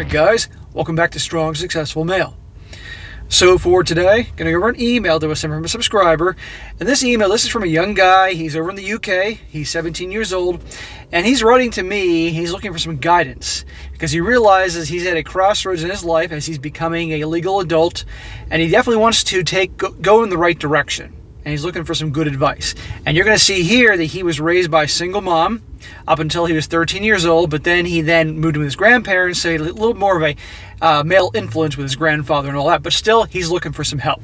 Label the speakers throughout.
Speaker 1: Alright guys, welcome back to Strong Successful Male. So for today, going to go over an email that was sent from a subscriber. And this is from a young guy. He's over in the UK. He's 17 years old. And he's writing to me. He's looking for some guidance because he realizes he's at a crossroads in his life as he's becoming a legal adult. And he definitely wants to go in the right direction. And he's looking for some good advice. And you're going to see here that he was raised by a single mom up until he was 13 years old, but then he moved in with his grandparents, so he had a little more of a male influence with his grandfather and all that, but still, he's looking for some help.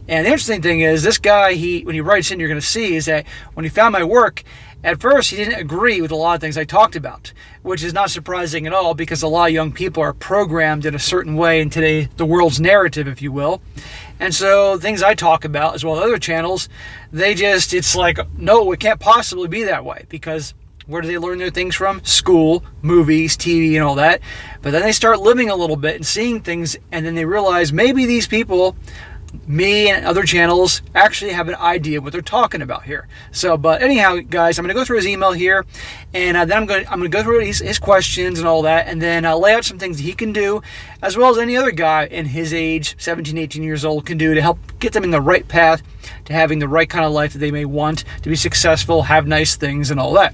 Speaker 1: And the interesting thing is, this guy, when he writes in, you're going to see, is that when he found my work, at first, he didn't agree with a lot of things I talked about, which is not surprising at all because a lot of young people are programmed in a certain way in the world's narrative, if you will. And so things I talk about, as well as other channels, it's like, no, it can't possibly be that way because where do they learn their things from? School, movies, TV, and all that. But then they start living a little bit and seeing things, and then they realize maybe these people, me and other channels, actually have an idea what they're talking about here. So, but anyhow, guys, I'm going to go through his email here, and then I'm going to go through his questions and all that, and then I'll lay out some things that he can do, as well as any other guy in his age, 17, 18 years old, can do to help get them in the right path to having the right kind of life that they may want, to be successful, have nice things, and all that.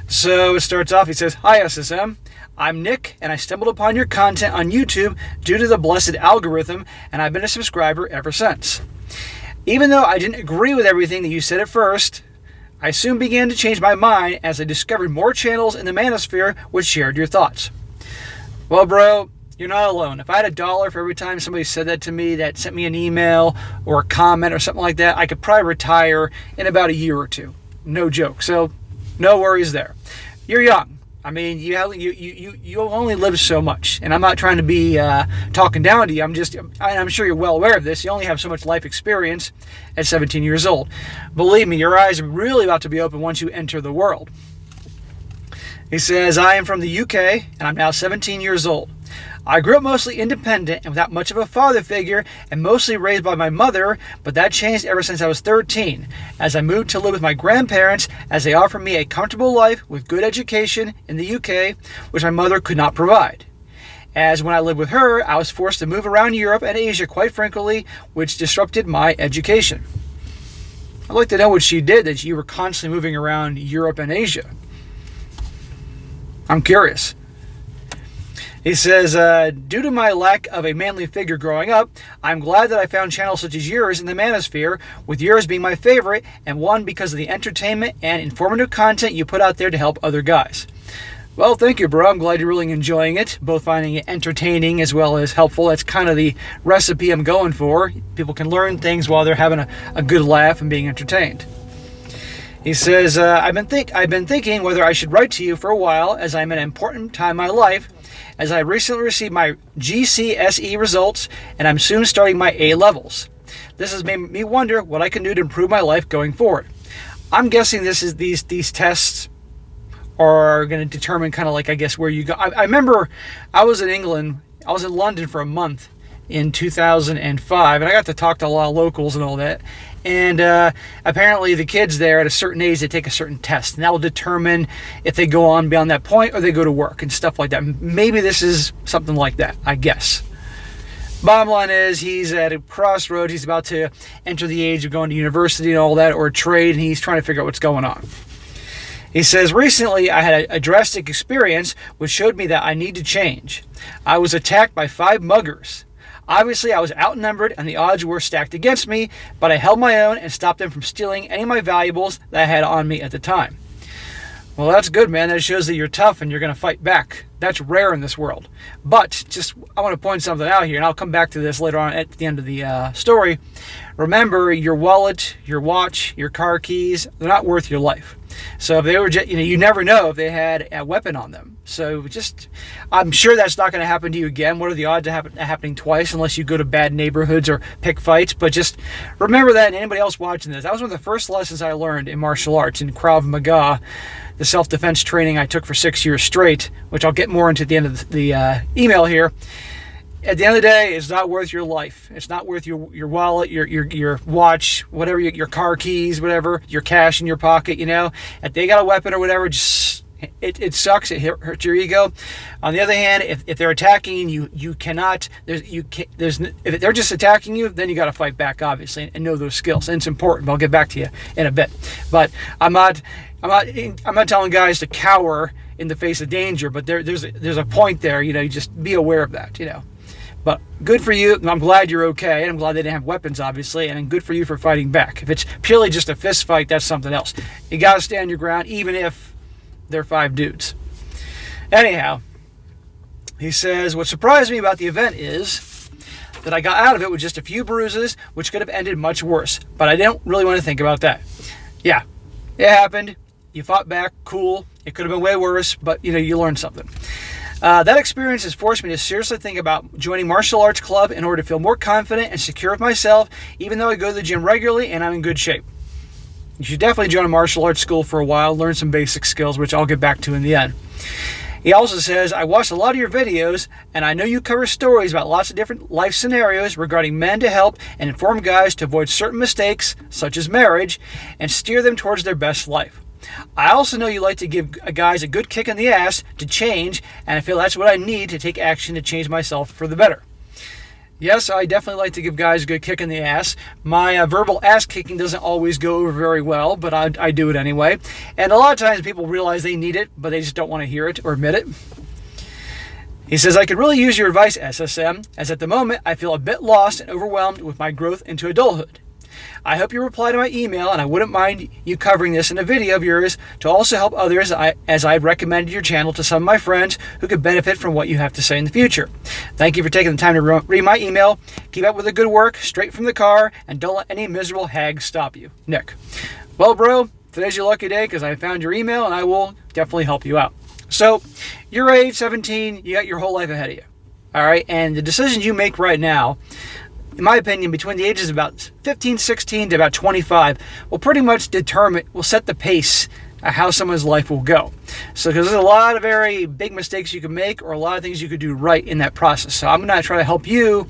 Speaker 1: So it starts off, he says, "Hi SSM, I'm Nick, and I stumbled upon your content on YouTube due to the blessed algorithm, and I've been a subscriber ever since. Even though I didn't agree with everything that you said at first, I soon began to change my mind as I discovered more channels in the manosphere which shared your thoughts." Well, bro, you're not alone. If I had $1 for every time somebody said that to me, that sent me an email or a comment or something like that, I could probably retire in about a year or two. No joke. So no worries there. You're young. I mean, you only live so much, and I'm not trying to be talking down to you. I'm sure you're well aware of this. You only have so much life experience at 17 years old. Believe me, your eyes are really about to be open once you enter the world. He says, "I am from the UK, and I'm now 17 years old. I grew up mostly independent and without much of a father figure and mostly raised by my mother, but that changed ever since I was 13, as I moved to live with my grandparents as they offered me a comfortable life with good education in the UK, which my mother could not provide. As when I lived with her, I was forced to move around Europe and Asia quite frequently, which disrupted my education." I'd like to know what she did that you were constantly moving around Europe and Asia. I'm curious. He says, "Due to my lack of a manly figure growing up, I'm glad that I found channels such as yours in the manosphere, with yours being my favorite, and one because of the entertainment and informative content you put out there to help other guys." Well, thank you, bro. I'm glad you're really enjoying it, both finding it entertaining as well as helpful. That's kind of the recipe I'm going for. People can learn things while they're having a good laugh and being entertained. He says, I've been thinking whether I should write to you for a while, as I'm at an important time in my life, as I recently received my GCSE results, and I'm soon starting my A-levels. This has made me wonder what I can do to improve my life going forward. I'm guessing these tests are going to determine kind of like, I guess, where you go. I remember I was in England, I was in London for a month in 2005, and I got to talk to a lot of locals and all that. And apparently the kids there at a certain age, they take a certain test, and that will determine if they go on beyond that point or they go to work and stuff like that. Maybe this is something like that, I guess. Bottom line is, he's at a crossroads. He's about to enter the age of going to university and all that, or a trade, and he's trying to figure out what's going on. He says, "Recently, I had a drastic experience which showed me that I need to change. I was attacked by 5 muggers. Obviously, I was outnumbered and the odds were stacked against me, but I held my own and stopped them from stealing any of my valuables that I had on me at the time." Well, that's good, man. That shows that you're tough and you're going to fight back. That's rare in this world. But I want to point something out here, and I'll come back to this later on at the end of the story. Remember, your wallet, your watch, your car keys, they're not worth your life. So if they were, you never know if they had a weapon on them. So I'm sure that's not going to happen to you again. What are the odds of happening twice, unless you go to bad neighborhoods or pick fights? But just remember that, and anybody else watching this, that was one of the first lessons I learned in martial arts, in Krav Maga, the self-defense training I took for 6 years straight, which I'll get more into at the end of the email here. At the end of the day, it's not worth your life. It's not worth your wallet, your watch, whatever, your car keys, whatever, your cash in your pocket, If they got a weapon or whatever, just It sucks. It hurts your ego. On the other hand, if they're attacking you, you cannot. If they're just attacking you, then you got to fight back, obviously, and know those skills. And it's important. But I'll get back to you in a bit. But I'm not telling guys to cower in the face of danger. But there's a point there. You just be aware of that. But good for you. I'm glad you're okay. And I'm glad they didn't have weapons, obviously. And good for you for fighting back. If it's purely just a fist fight, that's something else. You got to stand your ground, even if they're 5 dudes. Anyhow, he says, what surprised me about the event is that I got out of it with just a few bruises, which could have ended much worse. But I don't really want to think about that. Yeah, it happened. You fought back. Cool. It could have been way worse, but you learned something. That experience has forced me to seriously think about joining martial arts club in order to feel more confident and secure with myself, even though I go to the gym regularly and I'm in good shape. You should definitely join a martial arts school for a while, learn some basic skills, which I'll get back to in the end. He also says, I watched a lot of your videos, and I know you cover stories about lots of different life scenarios regarding men to help and inform guys to avoid certain mistakes, such as marriage, and steer them towards their best life. I also know you like to give guys a good kick in the ass to change, and I feel that's what I need to take action to change myself for the better. Yes, I definitely like to give guys a good kick in the ass. My verbal ass kicking doesn't always go over very well, but I do it anyway. And a lot of times people realize they need it, but they just don't want to hear it or admit it. He says, I could really use your advice, SSM, as at the moment I feel a bit lost and overwhelmed with my growth into adulthood. I hope you reply to my email, and I wouldn't mind you covering this in a video of yours to also help others, as I've recommended your channel to some of my friends who could benefit from what you have to say in the future. Thank you for taking the time to read my email. Keep up with the good work, straight from the car, and don't let any miserable hag stop you. Nick. Well, bro, today's your lucky day because I found your email, and I will definitely help you out. So, you're age 17, you got your whole life ahead of you. All right, and the decisions you make right now, in my opinion, between the ages of about 15, 16 to about 25, will pretty much will set the pace of how someone's life will go. So, because there's a lot of very big mistakes you can make or a lot of things you could do right in that process. So, I'm going to try to help you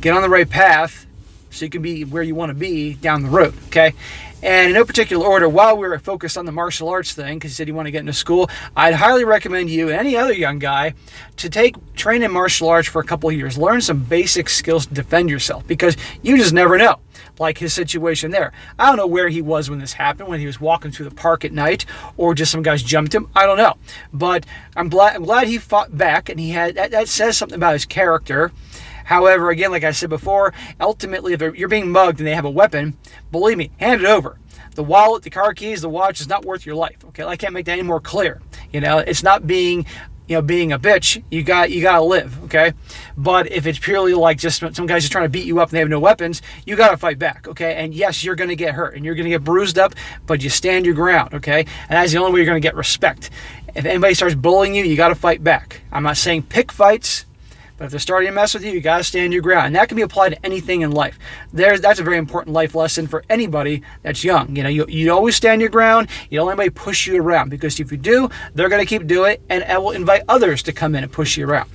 Speaker 1: get on the right path so you can be where you want to be down the road, okay? And in no particular order, while we were focused on the martial arts thing, because you said you want to get into school, I'd highly recommend you and any other young guy to train in martial arts for a couple of years. Learn some basic skills to defend yourself, because you just never know. Like his situation there. I don't know where he was when this happened, when he was walking through the park at night, or just some guys jumped him. I don't know. But I'm glad he fought back, and he had that says something about his character. However, again, like I said before, ultimately, if you're being mugged and they have a weapon, believe me, hand it over. The wallet, the car keys, the watch is not worth your life. Okay, I can't make that any more clear. It's not being a bitch. You gotta live. Okay, but if it's purely like just some guys just trying to beat you up and they have no weapons, you gotta fight back. Okay, and yes, you're gonna get hurt and you're gonna get bruised up, but you stand your ground. Okay, and that's the only way you're gonna get respect. If anybody starts bullying you, you gotta fight back. I'm not saying pick fights. But if they're starting to mess with you, you got to stand your ground. And that can be applied to anything in life. That's a very important life lesson for anybody that's young. You always stand your ground. You don't let anybody push you around. Because if you do, they're going to keep doing it. And I will invite others to come in and push you around.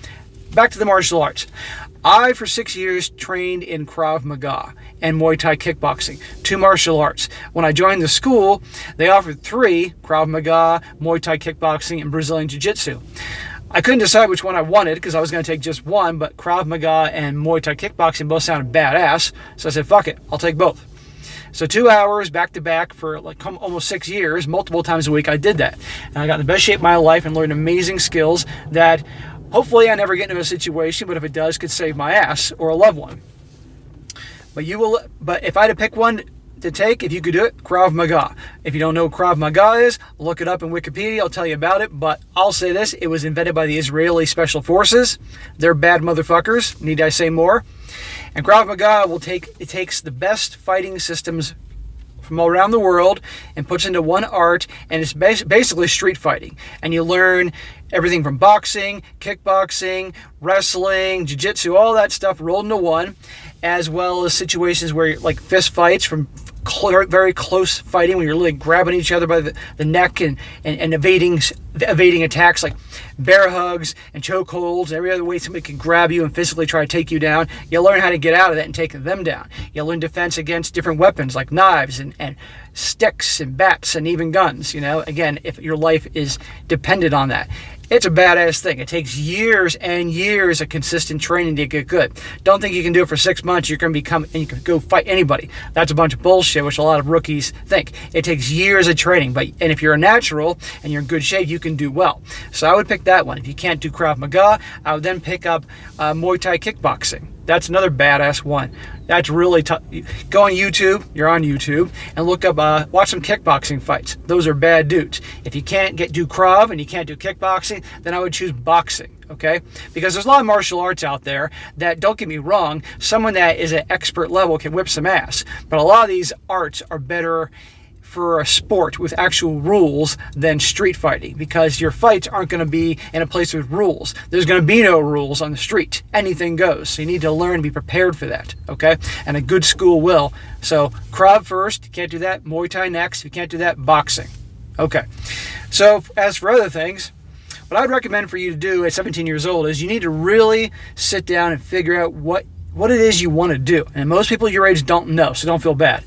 Speaker 1: Back to the martial arts. I, for 6 years, trained in Krav Maga and Muay Thai kickboxing, 2 martial arts. When I joined the school, they offered 3, Krav Maga, Muay Thai kickboxing, and Brazilian Jiu-Jitsu. I couldn't decide which one I wanted because I was going to take just one, but Krav Maga and Muay Thai kickboxing both sounded badass, so I said, fuck it, I'll take both. So 2 hours back-to-back for like almost 6 years, multiple times a week, I did that. And I got in the best shape of my life and learned amazing skills that hopefully I never get into a situation, but if it does, could save my ass or a loved one. But if I had to pick one to take, if you could do it, Krav Maga. If you don't know what Krav Maga is, look it up in Wikipedia. I'll tell you about it. But I'll say this: it was invented by the Israeli Special Forces. They're bad motherfuckers. Need I say more? And Krav Maga takes the best fighting systems from all around the world and puts into one art, and it's basically street fighting. And you learn everything from boxing, kickboxing, wrestling, jiu-jitsu, all that stuff rolled into one, as well as situations where like fist fights from very close fighting when you're really grabbing each other by the neck and evading attacks like bear hugs and chokeholds, every other way somebody can grab you and physically try to take you down. You learn how to get out of that and take them down. You learn defense against different weapons like knives and sticks and bats and even guns. Again, if your life is dependent on that. It's a badass thing. It takes years and years of consistent training to get good. Don't think you can do it for 6 months. You're going to become and you can go fight anybody. That's a bunch of bullshit, which a lot of rookies think. It takes years of training, and if you're a natural and you're in good shape, you can do well. So I would pick that one. If you can't do Krav Maga, I would then pick up Muay Thai kickboxing. That's another badass one. That's really tough. Go on YouTube, you're on YouTube, and look up, watch some kickboxing fights. Those are bad dudes. If you can't do Krav and you can't do kickboxing, then I would choose boxing, okay? Because there's a lot of martial arts out there that, don't get me wrong, someone that is at expert level can whip some ass. But a lot of these arts are better for a sport with actual rules than street fighting, because your fights aren't going to be in a place with rules. There's going to be no rules on the street. Anything goes. So you need to learn and be prepared for that, okay? And a good school will. So Krav first, you can't do that. Muay Thai next, if you can't do that, boxing. Okay. So as for other things, what I'd recommend for you to do at 17 years old is you need to really sit down and figure out what it is you want to do. And most people your age don't know, so don't feel bad.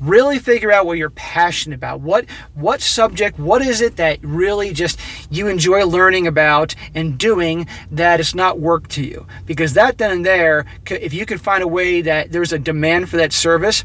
Speaker 1: Really figure out what you're passionate about. What subject, what is it that really just you enjoy learning about and doing that it's not work to you? Because that then and there, if you can find a way that there's a demand for that service,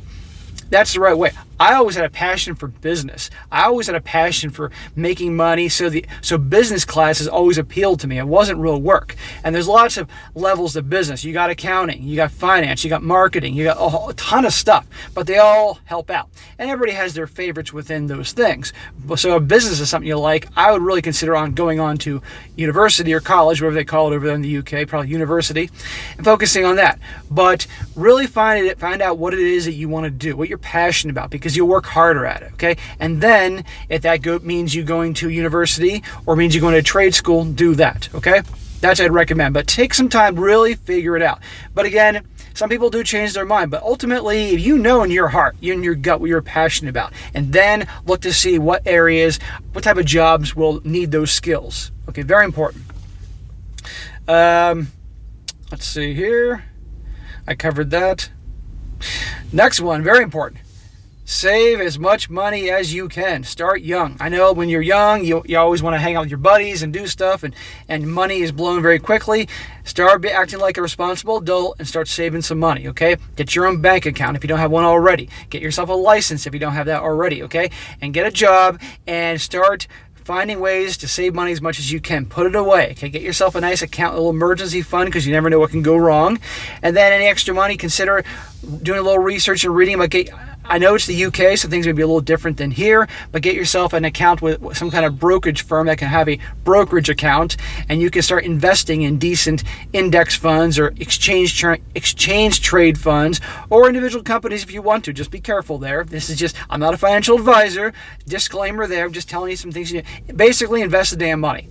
Speaker 1: that's the right way. I always had a passion for business. I always had a passion for making money, so business classes always appealed to me. It wasn't real work. And there's lots of levels of business. You got accounting, you got finance, you got marketing, you got a ton of stuff, but they all help out. And everybody has their favorites within those things. So if business is something you like, I would really consider going on to university or college, whatever they call it over there in the UK, probably university, and focusing on that. But really find out what it is that you want to do, what you're passionate about, because you'll work harder at it, okay? And then if that means you going to university or means you going to trade school, do that, okay? That's what I'd recommend. But take some time, really figure it out. But again, some people do change their mind, but ultimately, if you know in your heart, in your gut, what you're passionate about, and then look to see what areas, what type of jobs will need those skills. Okay, very important. Let's see here. I covered that. Next one, very important. Save as much money as you can. Start young. I know when you're young, you always want to hang out with your buddies and do stuff, and money is blown very quickly. Start acting like a responsible adult and start saving some money, okay? Get your own bank account if you don't have one already. Get yourself a license if you don't have that already, okay? And get a job and start finding ways to save money as much as you can. Put it away, okay? Get yourself a nice account, a little emergency fund, because you never know what can go wrong. And then any extra money, consider doing a little research and reading about I know it's the UK, so things may be a little different than here, but get yourself an account with some kind of brokerage firm that can have a brokerage account, and you can start investing in decent index funds or exchange trade funds or individual companies if you want to. Just be careful there. This is just, I'm not a financial advisor. Disclaimer there. I'm just telling you some things. Basically, invest the damn money,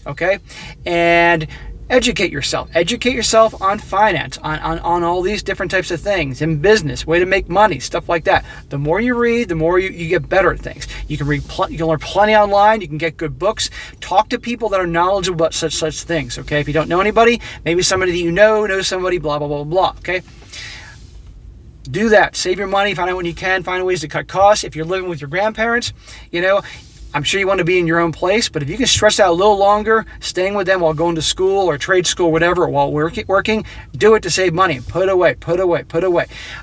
Speaker 1: okay? And educate yourself on finance, on all these different types of things, in business, way to make money, stuff like that. The more you read, the more you get better at things. You can you can learn plenty online, you can get good books, talk to people that are knowledgeable about such things, okay? If you don't know anybody, maybe somebody that you know somebody, blah, blah, blah, blah, okay? Do that. Save your money, find out when you can, find ways to cut costs. If you're living with your grandparents, I'm sure you want to be in your own place, but if you can stretch out a little longer, staying with them while going to school or trade school, whatever, or while working, do it to save money. Put it away.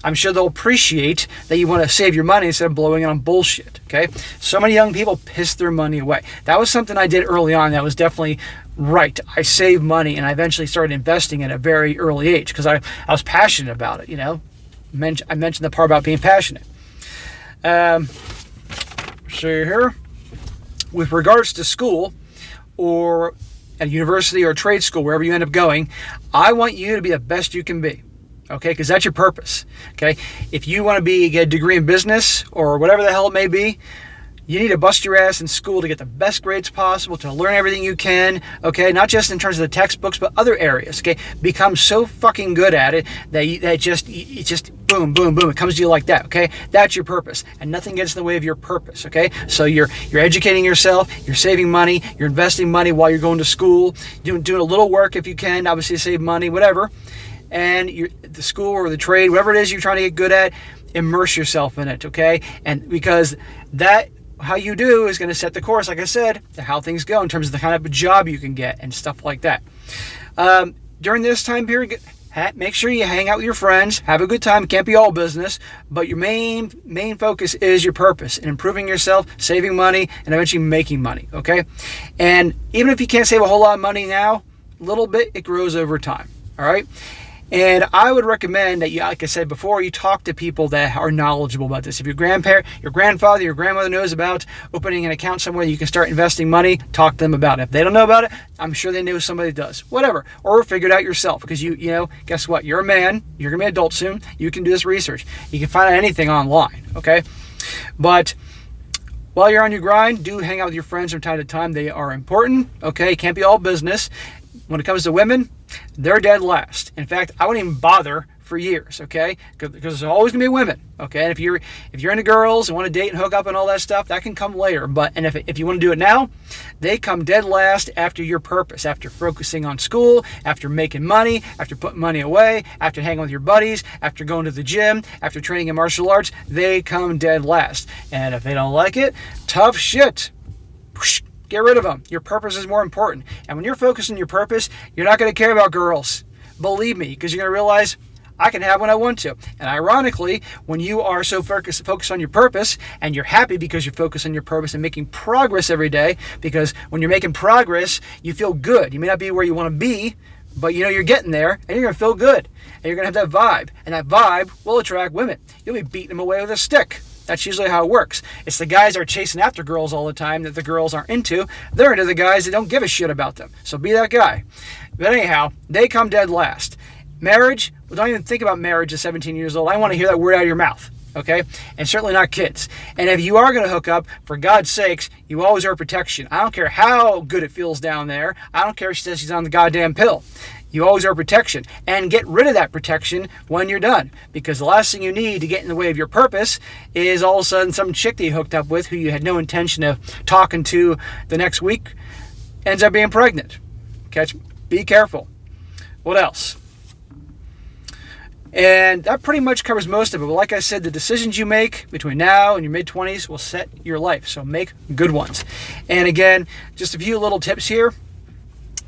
Speaker 1: I'm sure they'll appreciate that you want to save your money instead of blowing it on bullshit, okay? So many young people piss their money away. That was something I did early on that was definitely right. I saved money, and I eventually started investing at a very early age because I was passionate about it, I mentioned the part about being passionate. So here, with regards to school or at university or trade school, wherever you end up going, I want you to be the best you can be, okay? Because that's your purpose, okay? If you want to get a degree in business or whatever the hell it may be, You need to bust your ass in school to get the best grades possible, to learn everything you can, okay? Not just in terms of the textbooks, but other areas, okay? Become so fucking good at it that it just boom, boom, boom. It comes to you like that, okay? That's your purpose, and nothing gets in the way of your purpose, okay? So you're educating yourself, you're saving money, you're investing money while you're going to school, doing a little work if you can, obviously save money, whatever. And the school or the trade, whatever it is you're trying to get good at, immerse yourself in it, okay? And because that, how you do is going to set the course, like I said, to how things go in terms of the kind of job you can get and stuff like that. During this time period, make sure you hang out with your friends, have a good time. It can't be all business, but your main focus is your purpose and improving yourself, saving money, and eventually making money, okay? And even if you can't save a whole lot of money now, a little bit, it grows over time, all right? And I would recommend that you, like I said before, you talk to people that are knowledgeable about this. If your grandfather, your grandmother knows about opening an account somewhere you can start investing money, talk to them about it. If they don't know about it, I'm sure they know somebody that does. Whatever. Or figure it out yourself, because you know, guess what? You're a man. You're going to be an adult soon. You can do this research. You can find out anything online, okay? But while you're on your grind, do hang out with your friends from time to time. They are important, okay? It can't be all business. When it comes to women, they're dead last. In fact, I wouldn't even bother for years, okay? Because there's always gonna be women, okay? And if you're into girls and want to date and hook up and all that stuff, that can come later. But if you want to do it now, they come dead last after your purpose, after focusing on school, after making money, after putting money away, after hanging with your buddies, after going to the gym, after training in martial arts. They come dead last. And if they don't like it, tough shit. Get rid of them. Your purpose is more important. And when you're focused on your purpose, you're not going to care about girls. Believe me, because you're going to realize I can have when I want to. And ironically, when you are so focused on your purpose, and you're happy because you're focused on your purpose and making progress every day, because when you're making progress, you feel good. You may not be where you want to be, but you know you're getting there, and you're going to feel good. And you're going to have that vibe. And that vibe will attract women. You'll be beating them away with a stick. That's usually how it works. It's the guys that are chasing after girls all the time that the girls aren't into. They're into the guys that don't give a shit about them. So be that guy. But anyhow, they come dead last. Marriage, well, don't even think about marriage at 17 years old. I want to hear that word out of your mouth, okay? And certainly not kids. And if you are going to hook up, for God's sakes, you always are protection. I don't care how good it feels down there. I don't care if she says she's on the goddamn pill. You always are protection. And get rid of that protection when you're done. Because the last thing you need to get in the way of your purpose is all of a sudden some chick that you hooked up with who you had no intention of talking to the next week ends up being pregnant. Be careful. What else? And that pretty much covers most of it. But like I said, the decisions you make between now and your mid-20s will set your life. So make good ones. And again, just a few little tips here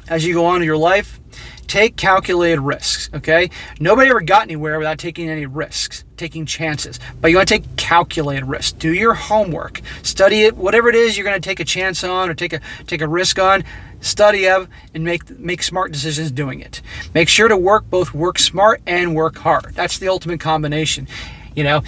Speaker 1: as you go on in your life. Take calculated risks, okay? Nobody ever got anywhere without taking any risks, taking chances. But you want to take calculated risks. Do your homework. Study it. Whatever it is you're going to take a chance on or take a risk on, study of and make smart decisions doing it. Make sure to both work smart and work hard. That's the ultimate combination. You know,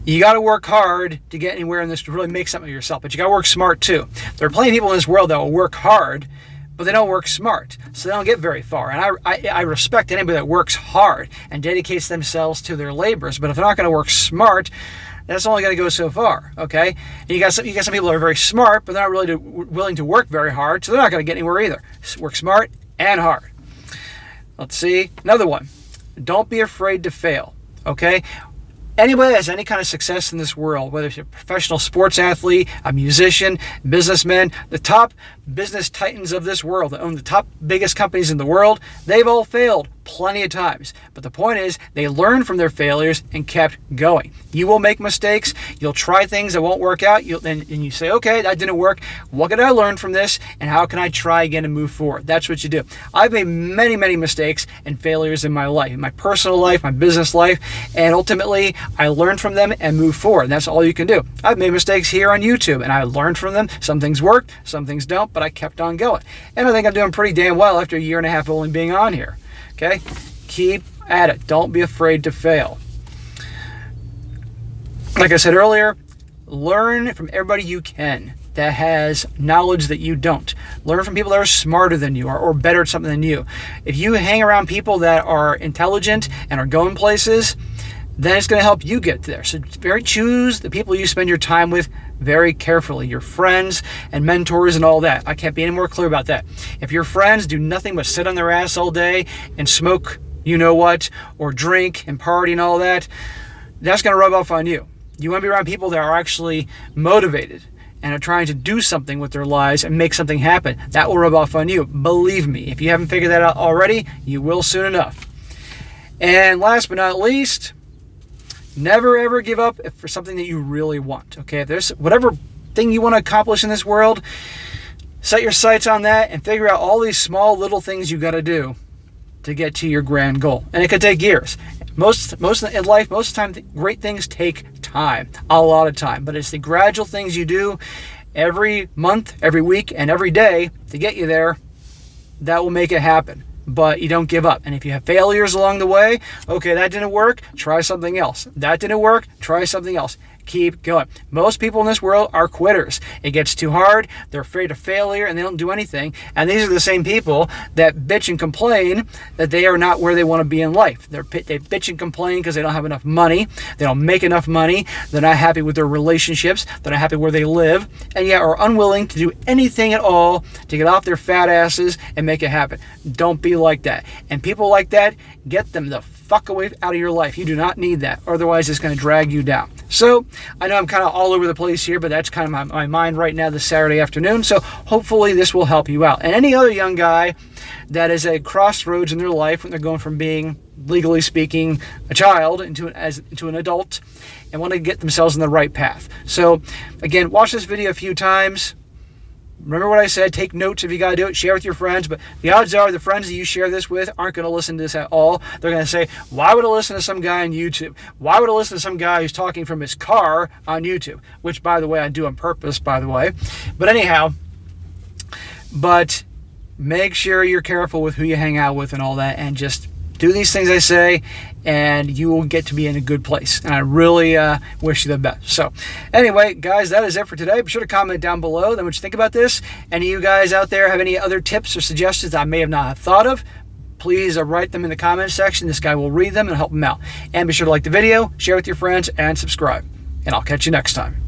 Speaker 1: you got to work hard to get anywhere in this to really make something of yourself, but you got to work smart too. There are plenty of people in this world that will work hard, but they don't work smart, so they don't get very far. And I respect anybody that works hard and dedicates themselves to their labors, but if they're not going to work smart, that's only going to go so far, okay? And you got some people that are very smart, but they're not really willing to work very hard, so they're not going to get anywhere either. Work smart and hard. Let's see, another one. Don't be afraid to fail, okay? Anybody that has any kind of success in this world, whether it's a professional sports athlete, a musician, businessman, the top business titans of this world that own the top biggest companies in the world, they've all failed plenty of times. But the point is, they learned from their failures and kept going. You will make mistakes. You'll try things that won't work out. And you say, okay, that didn't work. What can I learn from this? And how can I try again and move forward? That's what you do. I've made many, many mistakes and failures in my life, in my personal life, my business life. And ultimately, I learned from them and moved forward. And that's all you can do. I've made mistakes here on YouTube and I learned from them. Some things worked, some things don't, but I kept on going. And I think I'm doing pretty damn well after a year and a half only being on here. Okay? Keep at it. Don't be afraid to fail. Like I said earlier, learn from everybody you can that has knowledge that you don't. Learn from people that are smarter than you or better at something than you. If you hang around people that are intelligent and are going places, then it's going to help you get there. So choose the people you spend your time with very carefully. Your friends and mentors and all that. I can't be any more clear about that. If your friends do nothing but sit on their ass all day and smoke, you know what, or drink and party and all that, that's going to rub off on you. You want to be around people that are actually motivated and are trying to do something with their lives and make something happen. That will rub off on you. Believe me, if you haven't figured that out already, you will soon enough. And last but not least, never ever give up for something that you really want. Okay, if there's whatever thing you want to accomplish in this world, set your sights on that and figure out all these small little things you got to do to get to your grand goal. And it could take years. Most in life, most of the time, great things take time, a lot of time. But it's the gradual things you do every month, every week, and every day to get you there that will make it happen. But you don't give up. And if you have failures along the way, okay, that didn't work, try something else. That didn't work, try something else. Keep going. Most people in this world are quitters. It gets too hard, they're afraid of failure, and they don't do anything. And these are the same people that bitch and complain that they are not where they want to be in life. They bitch and complain because they don't have enough money, they don't make enough money, they're not happy with their relationships, they're not happy where they live, and yet are unwilling to do anything at all to get off their fat asses and make it happen. Don't be like that. And people like that, get them the fuck away out of your life. You do not need that. Otherwise, it's going to drag you down. So, I know I'm kind of all over the place here, but that's kind of my mind right now this Saturday afternoon. So, hopefully this will help you out. And any other young guy that is at crossroads in their life when they're going from being, legally speaking, a child into an adult and want to get themselves on the right path. So, again, watch this video a few times. Remember what I said, take notes if you got to do it, share with your friends, but the odds are the friends that you share this with aren't going to listen to this at all. They're going to say, why would I listen to some guy on YouTube? Why would I listen to some guy who's talking from his car on YouTube? Which, by the way, I do on purpose, by the way. But anyhow, but make sure you're careful with who you hang out with and all that, and just do these things I say, and you will get to be in a good place. And I really wish you the best. So anyway, guys, that is it for today. Be sure to comment down below what you think about this. Any of you guys out there have any other tips or suggestions I may have not have thought of, please write them in the comments section. This guy will read them and help him out. And be sure to like the video, share with your friends, and subscribe. And I'll catch you next time.